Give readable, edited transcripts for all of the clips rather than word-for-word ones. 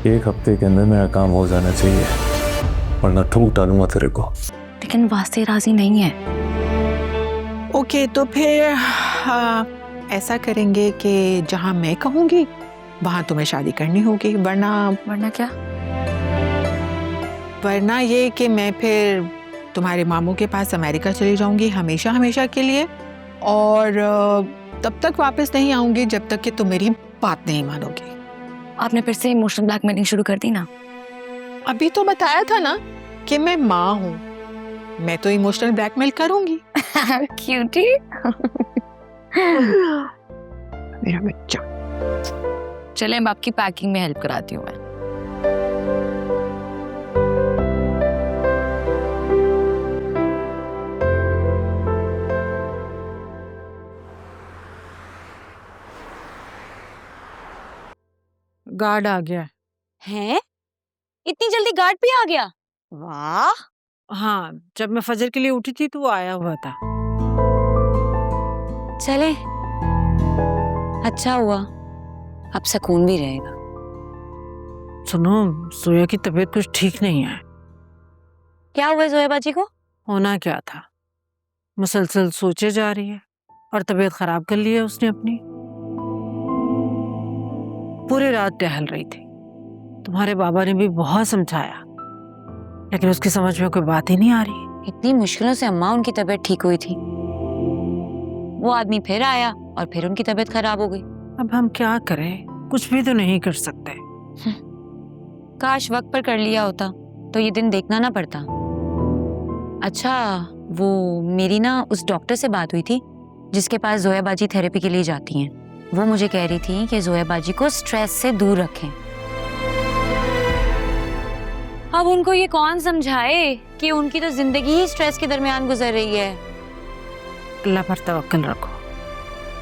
1 हफ्ते के अंदर मेरा काम हो जाना चाहिए, वरना ठोक डालूंगा तेरे को। लेकिन वास्ते राजी नहीं है। ओके, तो फिर ऐसा करेंगे कि जहां मैं कहूंगी वहां तुम्हें शादी करनी होगी, वरना क्या? वरना ये कि मैं फिर तुम्हारे मामू के पास अमेरिका चली जाऊंगी हमेशा हमेशा के लिए, और तब तक वापस नहीं आऊंगी जब तक कि तुम मेरी बात नहीं मानोगी। आपने फिर से इमोशनल ब्लैकमेलिंग शुरू कर दी ना। अभी तो बताया था ना कि मैं माँ हूँ, मैं तो इमोशनल ब्लैकमेल करूंगी। क्यूटी। मेरा बच्चा। चले, अब आपकी पैकिंग में हेल्प कराती हूँ मैं। गार्ड आ गया हैं? इतनी जल्दी गार्ड भी आ गया? वाह। हाँ, जब मैं फजर के लिए उठी थी तो वो आया हुआ था। चले, अच्छा हुआ, अब सुकून भी रहेगा। सुनो, सोया की तबीयत कुछ ठीक नहीं है। क्या हुआ जोया बाजी को? होना क्या था, मुसलसल सोचे जा रही है और तबीयत खराब कर ली है उसने अपनी। पूरी रात टहल रही थी, तुम्हारे बाबा ने भी बहुत समझाया, लेकिन उसकी समझ में कोई बात ही नहीं आ रही। इतनी मुश्किलों से अम्मा उनकी तबीयत ठीक हुई थी, वो आदमी फिर आया और फिर उनकी तबीयत खराब हो गई। अब हम क्या करें, कुछ भी तो नहीं कर सकते। काश वक्त पर कर लिया होता तो ये दिन देखना ना पड़ता। अच्छा, वो मेरी ना उस डॉक्टर से बात हुई थी जिसके पास जोया बाजी थेरेपी के लिए जाती हैं। वो मुझे कह रही थी कि जोया बाजी को स्ट्रेस से दूर रखें। अब उनको ये कौन समझाए कि उनकी तो जिंदगी ही स्ट्रेस के दरमियान गुजर रही है। अल्लाह पर तवक्कल रखो,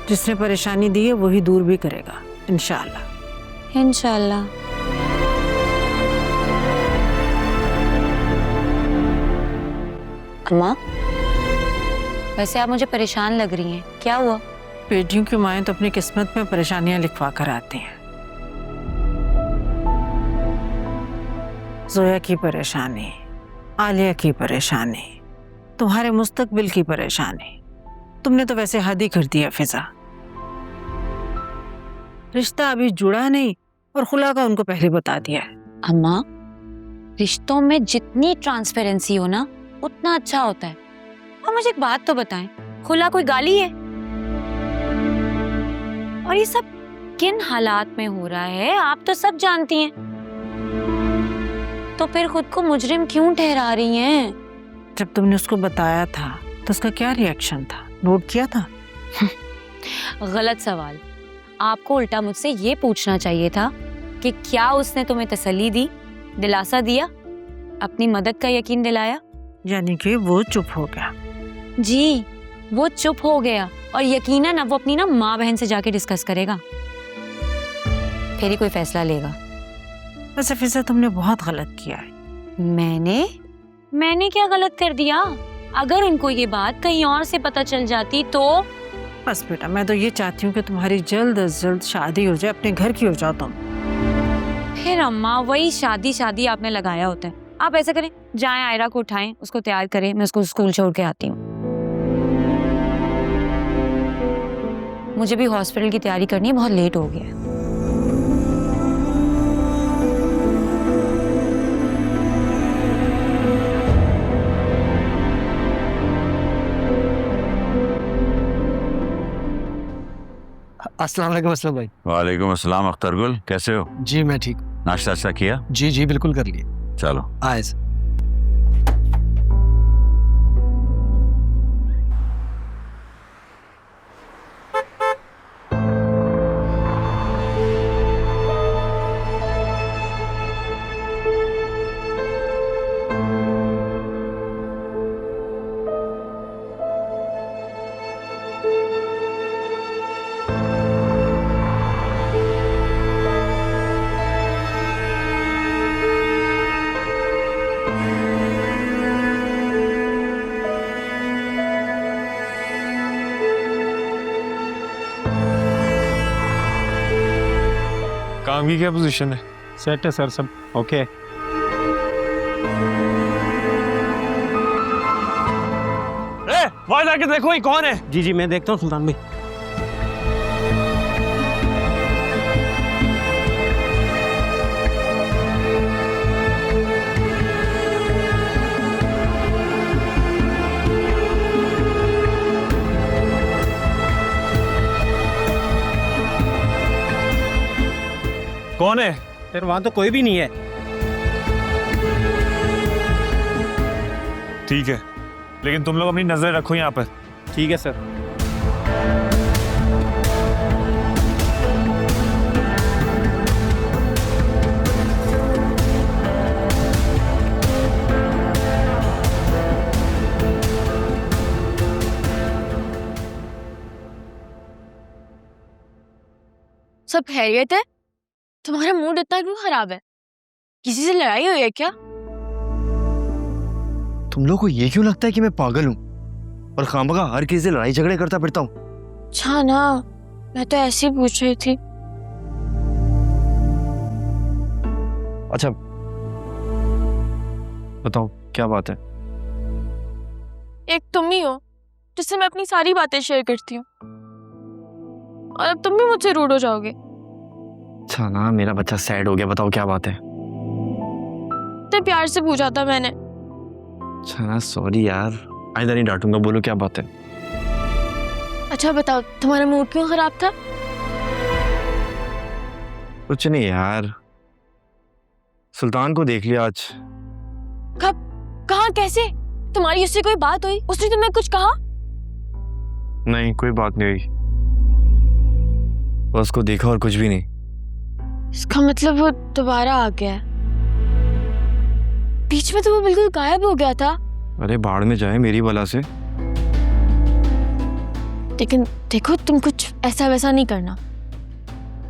जिसने परेशानी दी है वही दूर भी करेगा इंशाअल्लाह। इंशाअल्लाह। अम्मा, वैसे आप मुझे परेशान लग रही हैं, क्या हुआ? बेटियों की माएं तो अपनी किस्मत में परेशानियां लिखवा कर आती हैं। जोया की परेशानी, आलिया की परेशानी, तुम्हारे मुस्तकबिल की परेशानी, तुमने तो वैसे हद ही कर दिया फिजा। रिश्ता अभी जुड़ा नहीं और खुला का उनको पहले बता दिया है। अम्मा, रिश्तों में जितनी ट्रांसपेरेंसी हो ना उतना अच्छा होता है। और मुझे एक बात तो बताएं, खुला कोई गाली है? और ये सब किन हालात में हो रहा है आप तो सब जानती हैं, तो फिर खुद को मुजरिम क्यों ठहरा रही हैं? जब तुमने उसको बताया था तो उसका क्या रिएक्शन था, नोट किया था? गलत सवाल। आपको उल्टा मुझसे ये पूछना चाहिए था कि क्या उसने तुम्हें तसल्ली दी, दिलासा दिया, अपनी मदद का यकीन दिलाया? यानी कि वो चुप हो गया। जी, वो चुप हो गया और यकीनन अब वो अपनी ना माँ बहन से जाके डिस्कस करेगा, फिर ही कोई फैसला लेगा। वैसे फिजा तुमने बहुत गलत किया है। मैंने क्या गलत कर दिया? अगर उनको ये बात कहीं और से पता चल जाती तो? बस बेटा, मैं तो ये चाहती हूँ कि तुम्हारी जल्द अज जल्द शादी हो जाए, अपने घर की हो जाओ तुम। फिर अम्मा वही शादी आपने लगाया होता है। आप ऐसा करें, जाएं आयरा को उठाएं, उसको तैयार करें, मैं उसको स्कूल छोड़ के आती हूँ। मुझे भी हॉस्पिटल की तैयारी करनी है, बहुत लेट हो गया है। अस्सलाम वालेकुम असलम भाई। वालेकुम अस्सलाम अख्तर गुल, कैसे हो? जी मैं ठीक। नाश्ता किया? जी जी बिल्कुल कर लिए। चलो आए। काम की क्या पोजीशन है? सेट है सर सब ओके। वहाँ जाके देखो ये कौन है। जी जी मैं देखता हूँ सुल्तान भाई। कौन है? सर वहाँ तो कोई भी नहीं है। ठीक है, लेकिन तुम लोग अपनी नजर रखो यहाँ पर। ठीक है सर। सब खैरियत है? तुम्हारा मूड इतना क्यों खराब है? किसी से लड़ाई हुई है क्या? तुम लोग को ये क्यों लगता है कि मैं पागल हूँ और खामखा हर किसी से लड़ाई झगड़े करता फिरता हूँ? अच्छा ना, मैं तो ऐसे ही पूछ रही थी। अच्छा बताओ क्या बात है? एक तुम ही हो जिससे मैं अपनी सारी बातें शेयर करती हूँ, और अब तुम भी मुझसे रूड हो जाओगे। अच्छा ना, मेरा बच्चा सैड हो गया, बताओ क्या बात है? इतने प्यार से पूछा था मैंने। अच्छा ना, सॉरी यार, आइंदा नहीं डांटूंगा, बोलो क्या बात है? अच्छा बताओ, तुम्हारा मूड क्यों खराब था? कुछ नहीं यार, सुल्तान को देख लिया आज। कब? कहाँ? कैसे? तुम्हारी उससे कोई बात हुई? उसने तुम्हें कुछ कहा? नहीं, कोई बात नहीं हुई, बस उसको देखा और कुछ भी नहीं। इसका मतलब वो दोबारा आ गया है। बीच में तो वो बिल्कुल गायब हो गया था। अरे भाड़ में जाए मेरी बला से। लेकिन देखो, तुम कुछ ऐसा वैसा नहीं करना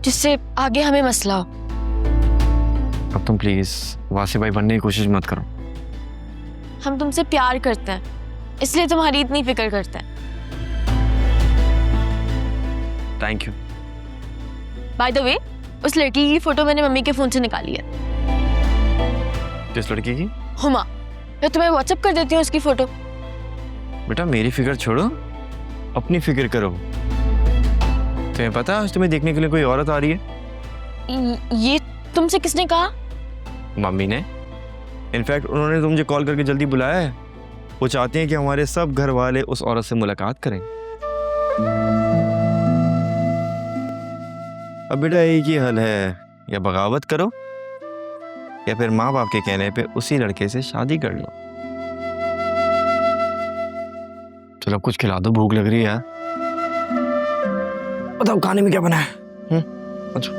जिससे आगे हमें मसला हो। अब तुम प्लीज वासी भाई बनने की कोशिश मत करो। हम तुमसे प्यार करते हैं, इसलिए तुम्हारी इतनी फिक्र करते हैं। Thank you. By the way, उस लड़की की फोटो मैंने मम्मी के फोन से निकाली है। किस लड़की की? हुमा। मैं तुम्हें व्हाट्सएप कर देती हूँ उसकी फोटो। बेटा मेरी फिक्र छोड़ो, अपनी फिक्र करो। तुम्हें पता आज तुम्हें देखने के लिए कोई औरत आ रही है? ये तुमसे किसने कहा? मम्मी ने। इनफैक्ट उन्होंने तो मुझे कॉल करके जल्दी बुलाया है। वो चाहते हैं कि हमारे सब घर वाले उस औरत से मुलाकात करें। अब बेटा एक ही हल है, या बगावत करो या फिर माँ बाप के कहने पे उसी लड़के से शादी कर लो। चलो कुछ खिला दो, भूख लग रही है यार। बताओ खाने में क्या बना है? अच्छा